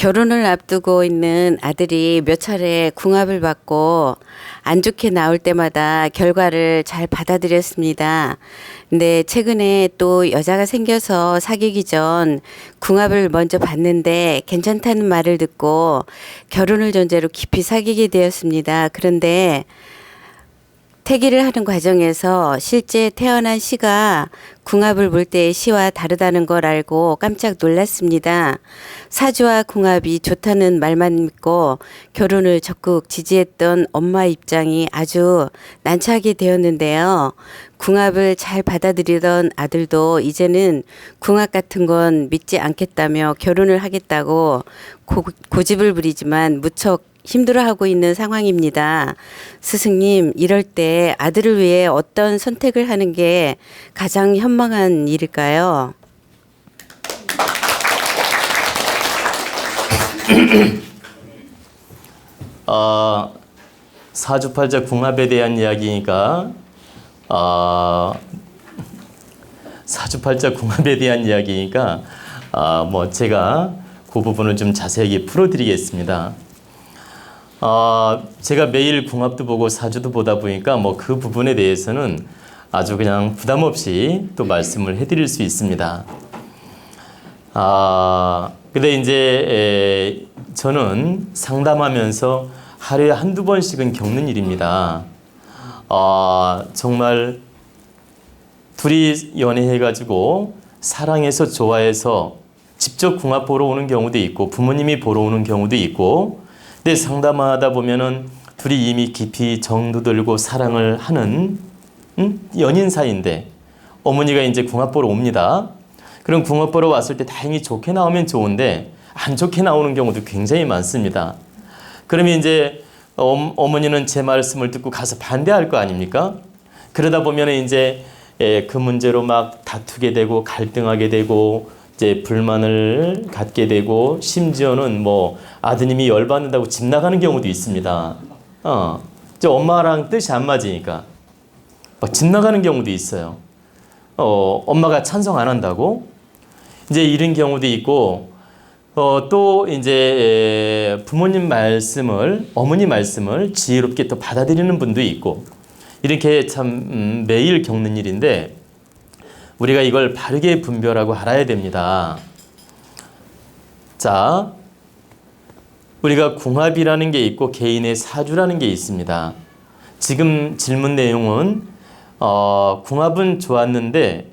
결혼을 앞두고 있는 아들이 몇 차례 궁합을 받고 안 좋게 나올 때마다 결과를 잘 받아들였습니다. 근데 최근에 또 여자가 생겨서 사귀기 전 궁합을 먼저 봤는데 괜찮다는 말을 듣고 결혼을 전제로 깊이 사귀게 되었습니다. 그런데 태기를 하는 과정에서 실제 태어난 시가 궁합을 볼 때의 시와 다르다는 걸 알고 깜짝 놀랐습니다. 사주와 궁합이 좋다는 말만 믿고 결혼을 적극 지지했던 엄마 입장이 아주 난처하게 되었는데요. 궁합을 잘 받아들이던 아들도 이제는 궁합 같은 건 믿지 않겠다며 결혼을 하겠다고 고집을 부리지만 무척 힘들어하고 있는 상황입니다. 스승님, 이럴 때 아들을 위해 어떤 선택을 하는 게 가장 현명한 일일까요? 사주팔자 궁합에 대한 이야기니까 사주팔자 궁합에 대한 이야기니까 제가 그 부분을 좀 자세하게 풀어드리겠습니다. 제가 매일 궁합도 보고 사주도 보다 보니까 그 부분에 대해서는 아주 그냥 부담 없이 또 말씀을 해드릴 수 있습니다. 근데 이제 저는 상담하면서 하루에 한두 번씩은 겪는 일입니다. 정말 둘이 연애해가지고 사랑해서 좋아해서 직접 궁합 보러 오는 경우도 있고 부모님이 보러 오는 경우도 있고, 근데 상담하다 보면은 둘이 이미 깊이 정도 들고 사랑을 하는 연인 사이인데 어머니가 이제 궁합 보러 옵니다. 그럼 궁합 보러 왔을 때 다행히 좋게 나오면 좋은데 안 좋게 나오는 경우도 굉장히 많습니다. 그러면 이제 어머니는 제 말씀을 듣고 가서 반대할 거 아닙니까? 그러다 보면 이제 그 문제로 막 다투게 되고 갈등하게 되고 이제 불만을 갖게 되고, 심지어는 아드님이 열받는다고 집 나가는 경우도 있습니다. 이제 엄마랑 뜻이 안 맞으니까 막 집 나가는 경우도 있어요. 엄마가 찬성 안 한다고 이제 이런 경우도 있고, 또 이제 부모님 말씀을, 어머니 말씀을 지혜롭게 또 받아들이는 분도 있고, 이렇게 참 매일 겪는 일인데 우리가 이걸 바르게 분별하고 알아야 됩니다. 자, 우리가 궁합이라는 게 있고 개인의 사주라는 게 있습니다. 지금 질문 내용은 궁합은 좋았는데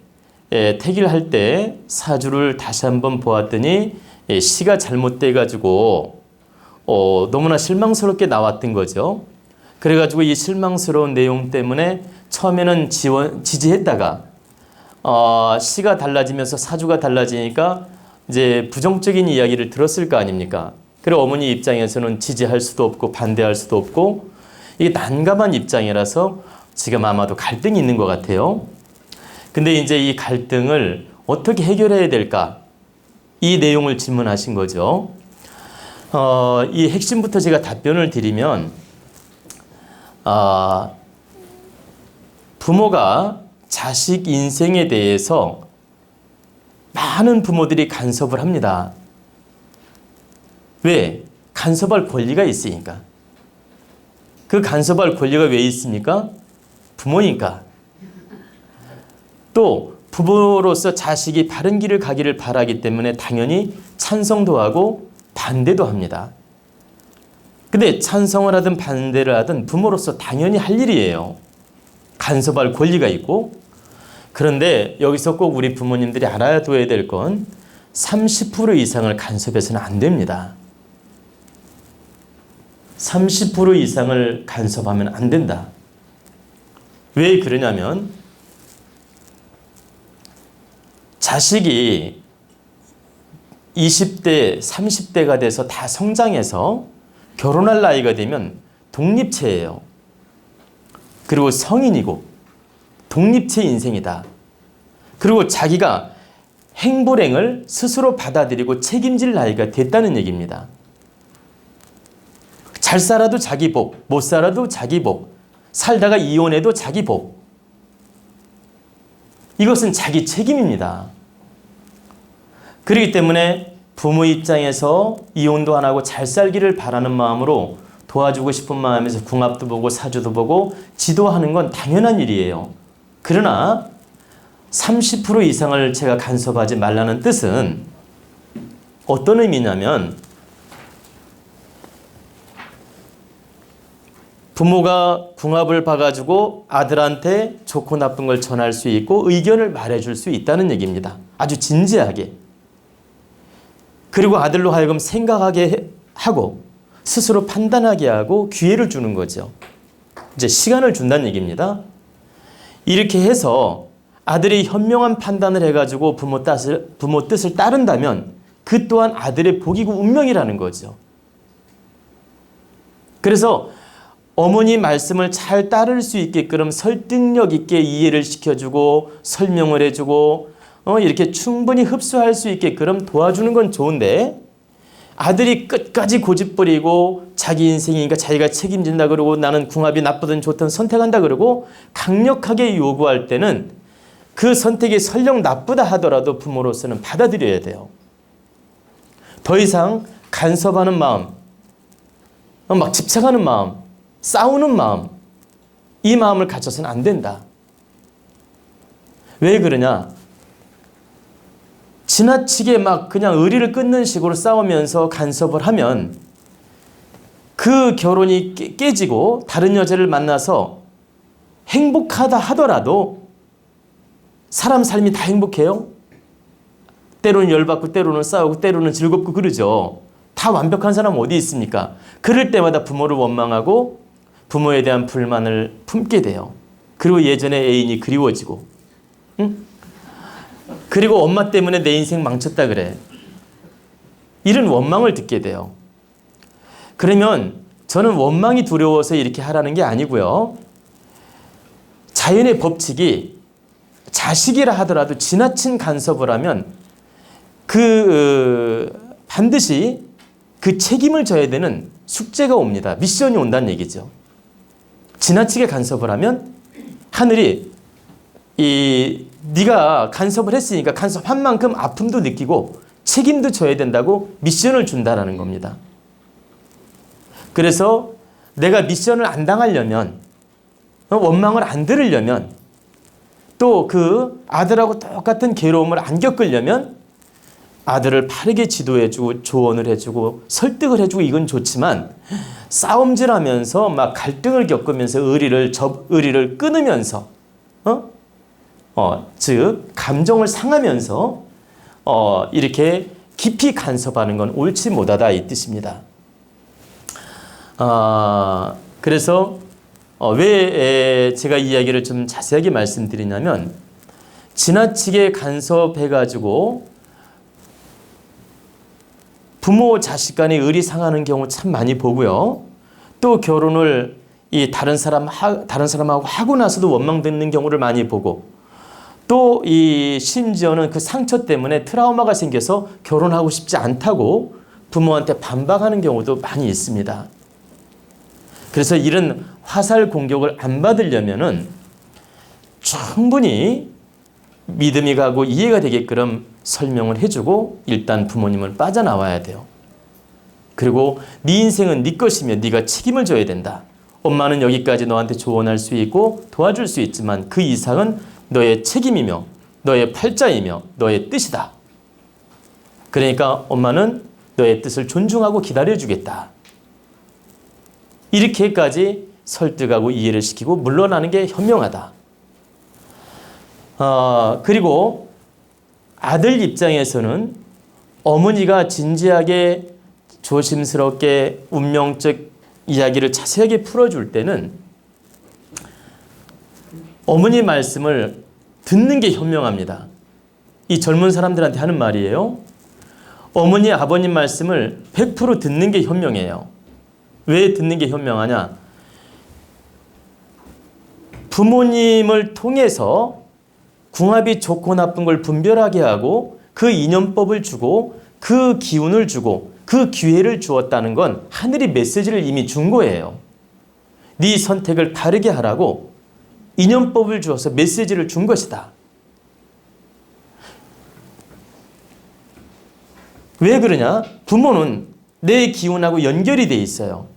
태기를 할 때 사주를 다시 한번 보았더니 시가 잘못돼 가지고 너무나 실망스럽게 나왔던 거죠. 그래가지고 이 실망스러운 내용 때문에 처음에는 지지했다가 시가 달라지면서 사주가 달라지니까 이제 부정적인 이야기를 들었을 거 아닙니까? 그리고 어머니 입장에서는 지지할 수도 없고 반대할 수도 없고, 이게 난감한 입장이라서 지금 아마도 갈등이 있는 것 같아요. 근데 이제 이 갈등을 어떻게 해결해야 될까? 이 내용을 질문하신 거죠. 이 핵심부터 제가 답변을 드리면, 부모가 자식 인생에 대해서 많은 부모들이 간섭을 합니다. 왜? 간섭할 권리가 있으니까. 그 간섭할 권리가 왜 있습니까? 부모니까. 또 부모로서 자식이 바른 길을 가기를 바라기 때문에 당연히 찬성도 하고 반대도 합니다. 근데 찬성을 하든 반대를 하든 부모로서 당연히 할 일이에요. 간섭할 권리가 있고. 그런데 여기서 꼭 우리 부모님들이 알아둬야 될 건 30% 이상을 간섭해서는 안 됩니다. 30% 이상을 간섭하면 안 된다. 왜 그러냐면 자식이 20대, 30대가 돼서 다 성장해서 결혼할 나이가 되면 독립체예요. 그리고 성인이고 독립체 인생이다. 그리고 자기가 행불행을 스스로 받아들이고 책임질 나이가 됐다는 얘기입니다. 잘 살아도 자기 복, 못 살아도 자기 복, 살다가 이혼해도 자기 복. 이것은 자기 책임입니다. 그렇기 때문에 부모 입장에서 이혼도 안 하고 잘 살기를 바라는 마음으로 도와주고 싶은 마음에서 궁합도 보고 사주도 보고 지도하는 건 당연한 일이에요. 그러나 30% 이상을 제가 간섭하지 말라는 뜻은 어떤 의미냐면, 부모가 궁합을 봐가지고 아들한테 좋고 나쁜 걸 전할 수 있고 의견을 말해줄 수 있다는 얘기입니다. 아주 진지하게. 그리고 아들로 하여금 생각하게 하고 스스로 판단하게 하고 기회를 주는 거죠. 이제 시간을 준다는 얘기입니다. 이렇게 해서 아들이 현명한 판단을 해가지고 부모 뜻을 따른다면 그 또한 아들의 복이고 운명이라는 거죠. 그래서 어머니 말씀을 잘 따를 수 있게끔 설득력 있게 이해를 시켜주고 설명을 해주고 이렇게 충분히 흡수할 수 있게끔 도와주는 건 좋은데, 아들이 끝까지 고집부리고 자기 인생이니까 자기가 책임진다 그러고 나는 궁합이 나쁘든 좋든 선택한다 그러고 강력하게 요구할 때는 그 선택이 설령 나쁘다 하더라도 부모로서는 받아들여야 돼요. 더 이상 간섭하는 마음, 막 집착하는 마음, 싸우는 마음, 이 마음을 갖춰서는 안 된다. 왜 그러냐? 지나치게 막 그냥 의리를 끊는 식으로 싸우면서 간섭을 하면 그 결혼이 깨지고 다른 여자를 만나서 행복하다 하더라도, 사람 삶이 다 행복해요? 때로는 열받고 때로는 싸우고 때로는 즐겁고 그러죠. 다 완벽한 사람 어디 있습니까? 그럴 때마다 부모를 원망하고 부모에 대한 불만을 품게 돼요. 그리고 예전에 애인이 그리워지고, 응? 그리고 엄마 때문에 내 인생 망쳤다 그래. 이런 원망을 듣게 돼요. 그러면 저는 원망이 두려워서 이렇게 하라는 게 아니고요. 자연의 법칙이 자식이라 하더라도 지나친 간섭을 하면 반드시 그 책임을 져야 되는 숙제가 옵니다. 미션이 온다는 얘기죠. 지나치게 간섭을 하면 하늘이 네가 간섭을 했으니까 간섭한 만큼 아픔도 느끼고 책임도 져야 된다고 미션을 준다라는 겁니다. 그래서 내가 미션을 안 당하려면, 원망을 안 들으려면, 또 그 아들하고 똑같은 괴로움을 안 겪으려면 아들을 바르게 지도해주고 조언을 해주고 설득을 해주고 이건 좋지만, 싸움질하면서 막 갈등을 겪으면서 의리를 끊으면서 즉 감정을 상하면서 이렇게 깊이 간섭하는 건 옳지 못하다 이 뜻입니다. 그래서 왜 제가 이야기를 좀 자세하게 말씀드리냐면, 지나치게 간섭해가지고 부모 자식 간의 의리 상하는 경우 참 많이 보고요. 또 결혼을 다른 사람하고 하고 나서도 원망 듣는 경우를 많이 보고, 또 심지어는 그 상처 때문에 트라우마가 생겨서 결혼하고 싶지 않다고 부모한테 반박하는 경우도 많이 있습니다. 그래서 이런 화살 공격을 안 받으려면은 충분히 믿음이 가고 이해가 되게끔 설명을 해주고 일단 부모님을 빠져나와야 돼요. 그리고 네 인생은 네 것이며 네가 책임을 져야 된다. 엄마는 여기까지 너한테 조언할 수 있고 도와줄 수 있지만 그 이상은 너의 책임이며 너의 팔자이며 너의 뜻이다. 그러니까 엄마는 너의 뜻을 존중하고 기다려주겠다. 이렇게까지 설득하고 이해를 시키고 물러나는 게 현명하다. 그리고 아들 입장에서는 어머니가 진지하게 조심스럽게 운명적 이야기를 자세하게 풀어줄 때는 어머니 말씀을 듣는 게 현명합니다. 이 젊은 사람들한테 하는 말이에요. 어머니, 아버님 말씀을 100% 듣는 게 현명해요. 왜 듣는 게 현명하냐? 부모님을 통해서 궁합이 좋고 나쁜 걸 분별하게 하고 그 인연법을 주고 그 기운을 주고 그 기회를 주었다는 건 하늘이 메시지를 이미 준 거예요. 네 선택을 바르게 하라고 인연법을 주어서 메시지를 준 것이다. 왜 그러냐? 부모는 내 기운하고 연결이 돼 있어요.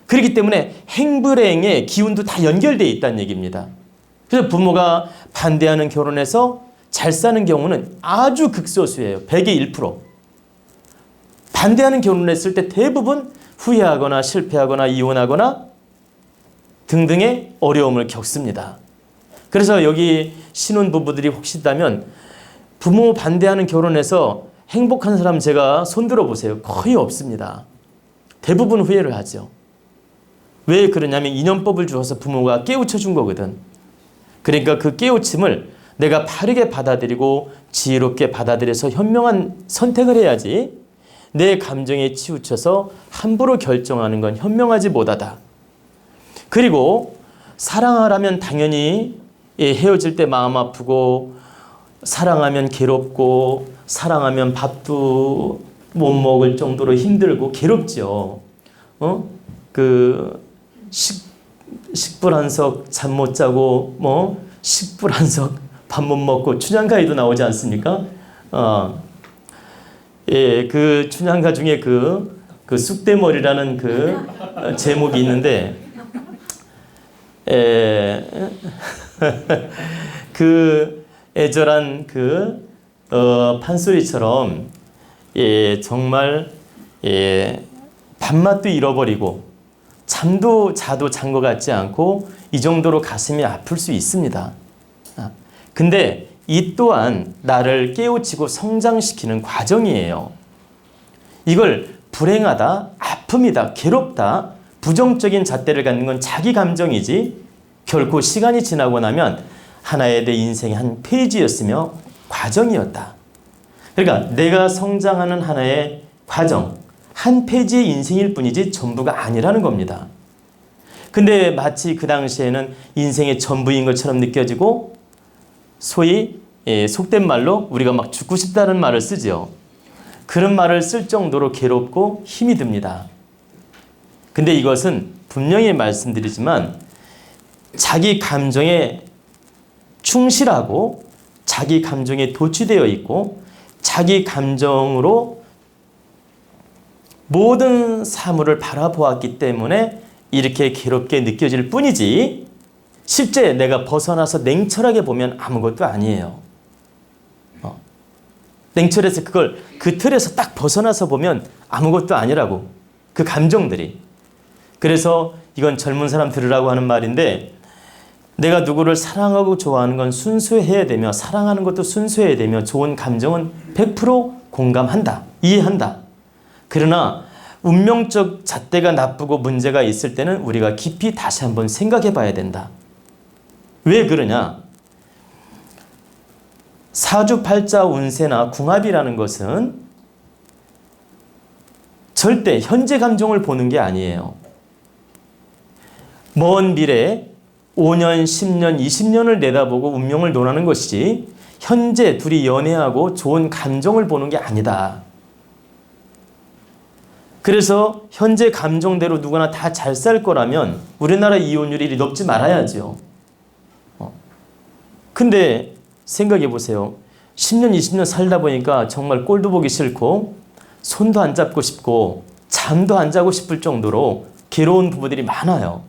그렇기 때문에 행불행의 기운도 다 연결되어 있다는 얘기입니다. 그래서 부모가 반대하는 결혼에서 잘 사는 경우는 아주 극소수예요. 100의 1%. 반대하는 결혼을 했을 때 대부분 후회하거나 실패하거나 이혼하거나 등등의 어려움을 겪습니다. 그래서 여기 신혼부부들이 혹시 있다면 부모 반대하는 결혼에서 행복한 사람 제가 손들어 보세요. 거의 없습니다. 대부분 후회를 하죠. 왜 그러냐면 인연법을 주어서 부모가 깨우쳐 준 거거든. 그러니까 그 깨우침을 내가 바르게 받아들이고 지혜롭게 받아들여서 현명한 선택을 해야지 내 감정에 치우쳐서 함부로 결정하는 건 현명하지 못하다. 그리고 사랑하라면 당연히 헤어질 때 마음 아프고 사랑하면 괴롭고 사랑하면 밥도 못 먹을 정도로 힘들고 괴롭죠. 식불안석 잠 못 자고 식불안석 밥 못 먹고 춘향가에도 나오지 않습니까? 예, 그 춘향가 중에 그 쑥대머리라는 그 제목이 있는데 그 애절한 그 판소리처럼 정말 밥맛도 잃어버리고 잠도 자도 잔 것 같지 않고 이 정도로 가슴이 아플 수 있습니다. 근데 이 또한 나를 깨우치고 성장시키는 과정이에요. 이걸 불행하다, 아픔이다, 괴롭다, 부정적인 잣대를 갖는 건 자기 감정이지 결코 시간이 지나고 나면 하나의 내 인생의 한 페이지였으며 과정이었다. 그러니까 내가 성장하는 하나의 과정, 한 페이지의 인생일 뿐이지 전부가 아니라는 겁니다. 근데 마치 그 당시에는 인생의 전부인 것처럼 느껴지고 소위 속된 말로 우리가 막 죽고 싶다는 말을 쓰죠. 그런 말을 쓸 정도로 괴롭고 힘이 듭니다. 근데 이것은 분명히 말씀드리지만 자기 감정에 충실하고 자기 감정에 도취되어 있고 자기 감정으로 모든 사물을 바라보았기 때문에 이렇게 괴롭게 느껴질 뿐이지 실제 내가 벗어나서 냉철하게 보면 아무것도 아니에요. 냉철해서 그걸 그 틀에서 딱 벗어나서 보면 아무것도 아니라고. 그 감정들이. 그래서 이건 젊은 사람 들으라고 하는 말인데 내가 누구를 사랑하고 좋아하는 건 순수해야 되며 사랑하는 것도 순수해야 되며 좋은 감정은 100% 공감한다. 이해한다. 그러나 운명적 잣대가 나쁘고 문제가 있을 때는 우리가 깊이 다시 한번 생각해 봐야 된다. 왜 그러냐? 사주팔자 운세나 궁합이라는 것은 절대 현재 감정을 보는 게 아니에요. 먼 미래 5년, 10년, 20년을 내다보고 운명을 논하는 것이지 현재 둘이 연애하고 좋은 감정을 보는 게 아니다. 그래서 현재 감정대로 누구나 다 잘 살 거라면 우리나라 이혼율이 높지 말아야죠. 근데 생각해 보세요. 10년, 20년 살다 보니까 정말 꼴도 보기 싫고 손도 안 잡고 싶고 잠도 안 자고 싶을 정도로 괴로운 부부들이 많아요.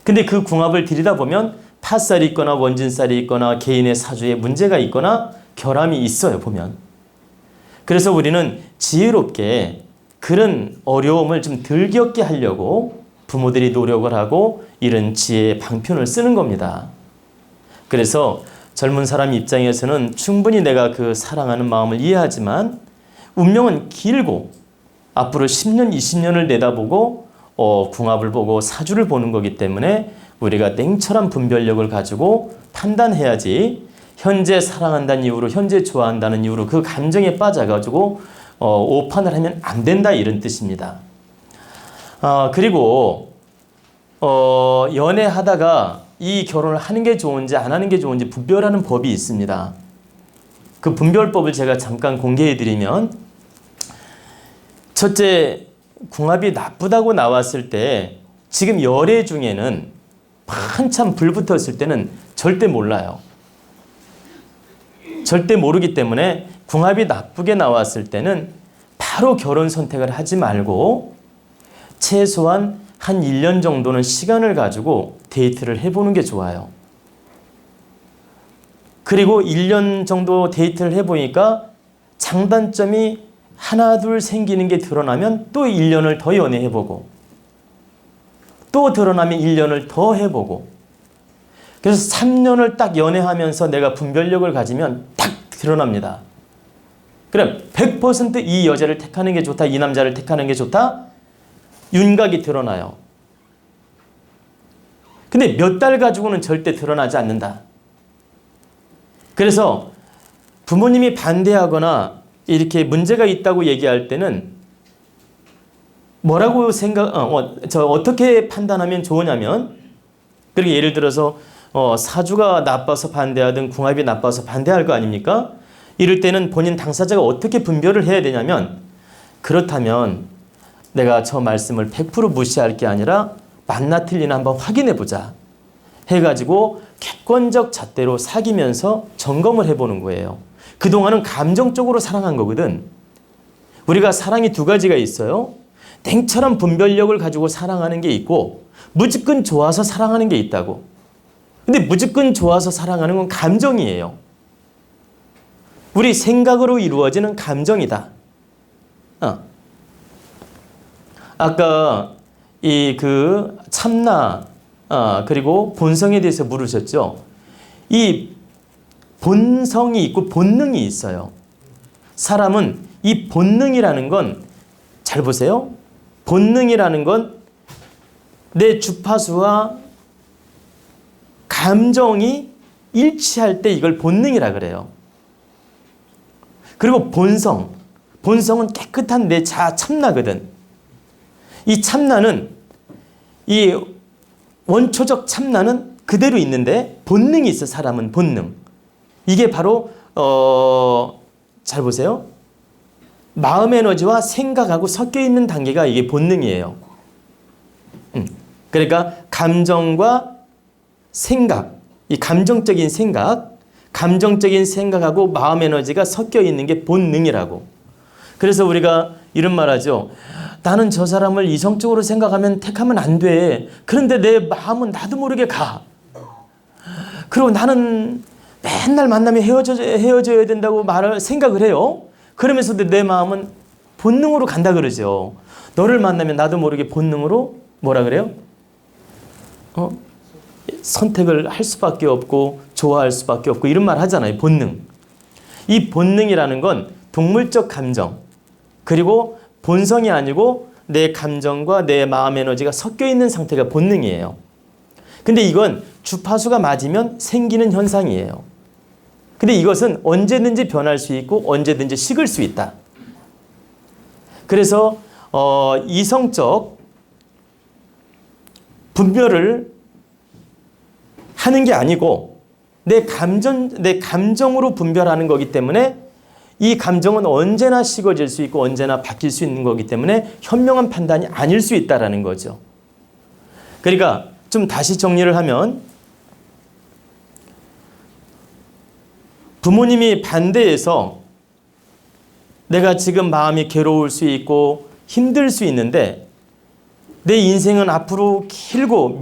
근데 그 궁합을 들여다보면 팥살이 있거나 원진살이 있거나 개인의 사주에 문제가 있거나 결함이 있어요, 보면. 그래서 우리는 지혜롭게 그런 어려움을 좀 덜 겪게 하려고 부모들이 노력을 하고 이런 지혜의 방편을 쓰는 겁니다. 그래서 젊은 사람 입장에서는 충분히 내가 그 사랑하는 마음을 이해하지만 운명은 길고 앞으로 10년, 20년을 내다보고 궁합을 보고 사주를 보는 거기 때문에 우리가 냉철한 분별력을 가지고 판단해야지 현재 사랑한다는 이유로 현재 좋아한다는 이유로 그 감정에 빠져가지고 오판을 하면 안 된다 이런 뜻입니다. 그리고 연애하다가 이 결혼을 하는 게 좋은지 안 하는 게 좋은지 분별하는 법이 있습니다. 그 분별법을 제가 잠깐 공개해드리면 첫째, 궁합이 나쁘다고 나왔을 때 지금 열애 중에는 한참 불 붙었을 때는 절대 몰라요. 절대 모르기 때문에 궁합이 나쁘게 나왔을 때는 바로 결혼 선택을 하지 말고 최소한 한 1년 정도는 시간을 가지고 데이트를 해보는 게 좋아요. 그리고 1년 정도 데이트를 해보니까 장단점이 하나 둘 생기는 게 드러나면 또 1년을 더 연애해보고 또 드러나면 1년을 더 해보고 그래서 3년을 딱 연애하면서 내가 분별력을 가지면 딱 드러납니다. 그럼 100% 이 여자를 택하는 게 좋다, 이 남자를 택하는 게 좋다, 윤곽이 드러나요. 근데 몇 달 가지고는 절대 드러나지 않는다. 그래서 부모님이 반대하거나 이렇게 문제가 있다고 얘기할 때는 뭐라고 어떻게 판단하면 좋으냐면, 그렇게 예를 들어서 사주가 나빠서 반대하든 궁합이 나빠서 반대할 거 아닙니까? 이럴 때는 본인 당사자가 어떻게 분별을 해야 되냐면, 그렇다면 내가 저 말씀을 100% 무시할 게 아니라 맞나 틀리나 한번 확인해 보자 해가지고 객관적 잣대로 사귀면서 점검을 해보는 거예요. 그동안은 감정적으로 사랑한 거거든. 우리가 사랑이 두 가지가 있어요. 냉철한 분별력을 가지고 사랑하는 게 있고 무조건 좋아서 사랑하는 게 있다고. 근데 무조건 좋아서 사랑하는 건 감정이에요. 우리 생각으로 이루어지는 감정이다. 아까 그 참나 그리고 본성에 대해서 물으셨죠. 이 본성이 있고 본능이 있어요. 사람은 이 본능이라는 건, 잘 보세요. 본능이라는 건 내 주파수와 감정이 일치할 때 이걸 본능이라 그래요. 그리고 본성은 깨끗한 내 자아 참나거든. 이 참나는, 이 원초적 참나는 그대로 있는데 본능이 있어. 사람은 본능. 이게 바로 잘 보세요. 마음 에너지와 생각하고 섞여 있는 단계가 이게 본능이에요. 그러니까 감정과 생각, 이 감정적인 생각하고 마음 에너지가 섞여 있는 게 본능이라고. 그래서 우리가 이런 말 하죠. 나는 저 사람을 이성적으로 생각하면 택하면 안 돼. 그런데 내 마음은 나도 모르게 가. 그리고 나는 맨날 만나면 헤어져야 된다고 생각을 해요. 그러면서도 내 마음은 본능으로 간다 그러죠. 너를 만나면 나도 모르게 본능으로 뭐라 그래요? 선택을 할 수밖에 없고 좋아할 수밖에 없고 이런 말 하잖아요. 본능. 이 본능이라는 건 동물적 감정, 그리고 본성이 아니고 내 감정과 내 마음 에너지가 섞여 있는 상태가 본능이에요. 근데 이건 주파수가 맞으면 생기는 현상이에요. 근데 이것은 언제든지 변할 수 있고 언제든지 식을 수 있다. 그래서 이성적 분별을 하는 게 아니고 내 감정으로 분별하는 거기 때문에 이 감정은 언제나 식어질 수 있고 언제나 바뀔 수 있는 거기 때문에 현명한 판단이 아닐 수 있다라는 거죠. 그러니까 좀 다시 정리를 하면, 부모님이 반대해서 내가 지금 마음이 괴로울 수 있고 힘들 수 있는데 내 인생은 앞으로 길고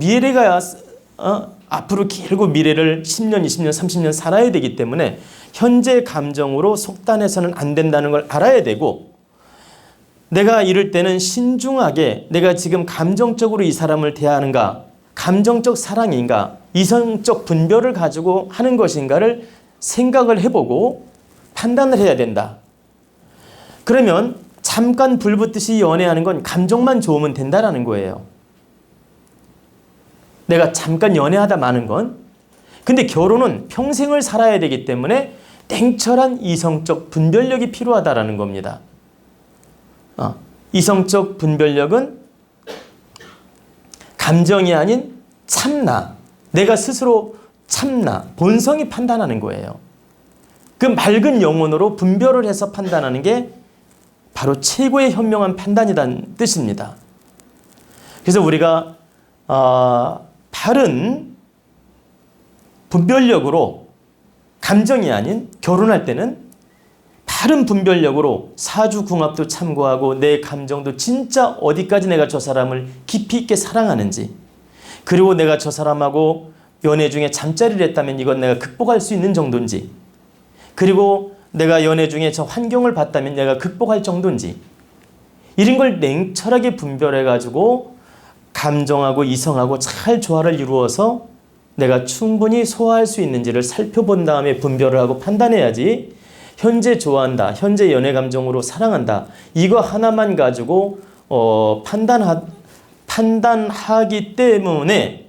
앞으로 길고 미래를 10년, 20년, 30년 살아야 되기 때문에 현재 감정으로 속단해서는 안 된다는 걸 알아야 되고, 내가 이럴 때는 신중하게 내가 지금 감정적으로 이 사람을 대하는가, 감정적 사랑인가, 이성적 분별을 가지고 하는 것인가를 생각을 해보고 판단을 해야 된다. 그러면 잠깐 불붙듯이 연애하는 건 감정만 좋으면 된다라는 거예요. 내가 잠깐 연애하다 마는 건. 근데 결혼은 평생을 살아야 되기 때문에 냉철한 이성적 분별력이 필요하다라는 겁니다. 이성적 분별력은 감정이 아닌 참나, 내가 스스로 참나, 본성이 판단하는 거예요. 그 맑은 영혼으로 분별을 해서 판단하는 게 바로 최고의 현명한 판단이라는 뜻입니다. 그래서 우리가 바른 분별력으로 감정이 아닌 결혼할 때는 바른 분별력으로 사주궁합도 참고하고 내 감정도 진짜 어디까지 내가 저 사람을 깊이 있게 사랑하는지, 그리고 내가 저 사람하고 연애 중에 잠자리를 했다면 이건 내가 극복할 수 있는 정도인지, 그리고 내가 연애 중에 저 환경을 봤다면 내가 극복할 정도인지, 이런 걸 냉철하게 분별해가지고 감정하고 이성하고 잘 조화를 이루어서 내가 충분히 소화할 수 있는지를 살펴본 다음에 분별을 하고 판단해야지, 현재 좋아한다, 현재 연애 감정으로 사랑한다, 이거 하나만 가지고 판단하기 때문에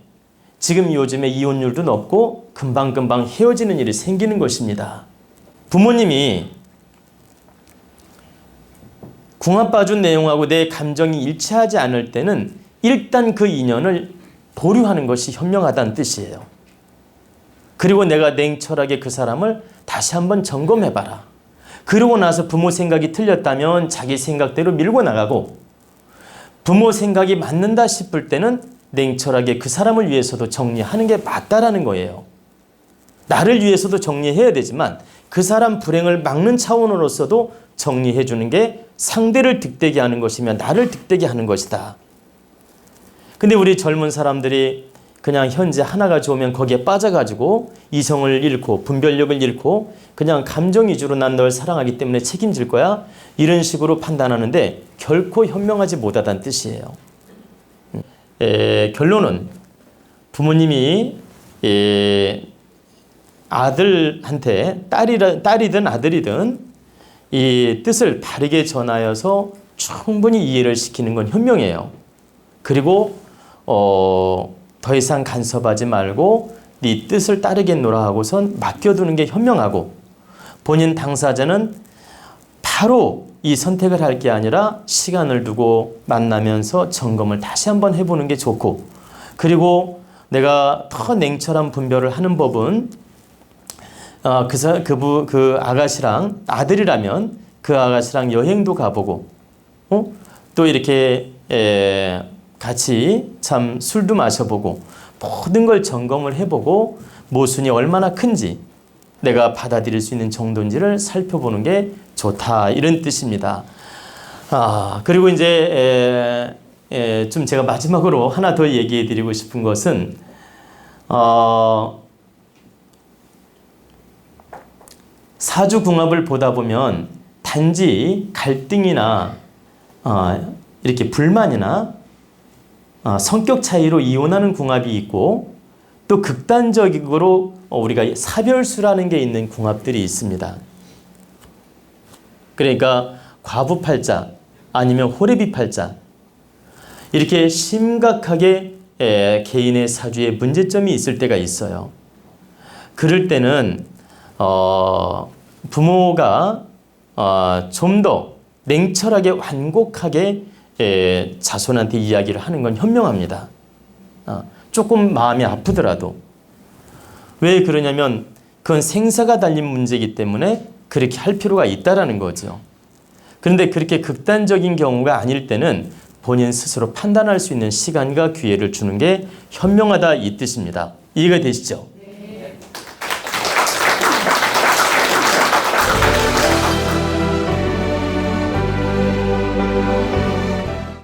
지금 요즘에 이혼율도 높고 금방금방 헤어지는 일이 생기는 것입니다. 부모님이 궁합 봐준 내용하고 내 감정이 일치하지 않을 때는 일단 그 인연을 보류하는 것이 현명하다는 뜻이에요. 그리고 내가 냉철하게 그 사람을 다시 한번 점검해봐라. 그러고 나서 부모 생각이 틀렸다면 자기 생각대로 밀고 나가고, 부모 생각이 맞는다 싶을 때는 냉철하게 그 사람을 위해서도 정리하는 게 맞다라는 거예요. 나를 위해서도 정리해야 되지만 그 사람 불행을 막는 차원으로서도 정리해 주는 게 상대를 득되게 하는 것이며 나를 득되게 하는 것이다. 근데 우리 젊은 사람들이 그냥 현재 하나가 좋으면 거기에 빠져가지고 이성을 잃고 분별력을 잃고 그냥 감정 위주로 난 널 사랑하기 때문에 책임질 거야, 이런 식으로 판단하는데 결코 현명하지 못하다는 뜻이에요. 결론은 부모님이 아들한테 딸이든 아들이든 이 뜻을 바르게 전하여서 충분히 이해를 시키는 건 현명해요. 그리고 더 이상 간섭하지 말고 네 뜻을 따르겠노라 하고선 맡겨두는 게 현명하고, 본인 당사자는 바로 이 선택을 할 게 아니라 시간을 두고 만나면서 점검을 다시 한번 해보는 게 좋고, 그리고 내가 더 냉철한 분별을 하는 법은 그 아가씨랑, 아들이라면 그 아가씨랑 여행도 가보고 또 이렇게 같이 참 술도 마셔보고 모든 걸 점검을 해보고 모순이 얼마나 큰지 내가 받아들일 수 있는 정도인지를 살펴보는 게 좋다, 이런 뜻입니다. 그리고 이제 좀 제가 마지막으로 하나 더 얘기해 드리고 싶은 것은 사주궁합을 보다 보면 단지 갈등이나 이렇게 불만이나 성격 차이로 이혼하는 궁합이 있고, 또 극단적으로 우리가 사별수라는 게 있는 궁합들이 있습니다. 그러니까 과부팔자 아니면 호래비팔자, 이렇게 심각하게 개인의 사주에 문제점이 있을 때가 있어요. 그럴 때는 부모가 좀 더 냉철하게 완곡하게 자손한테 이야기를 하는 건 현명합니다. 조금 마음이 아프더라도. 왜 그러냐면 그건 생사가 달린 문제이기 때문에 그렇게 할 필요가 있다라는 거죠. 그런데 그렇게 극단적인 경우가 아닐 때는 본인 스스로 판단할 수 있는 시간과 기회를 주는 게 현명하다, 이 뜻입니다. 이해가 되시죠?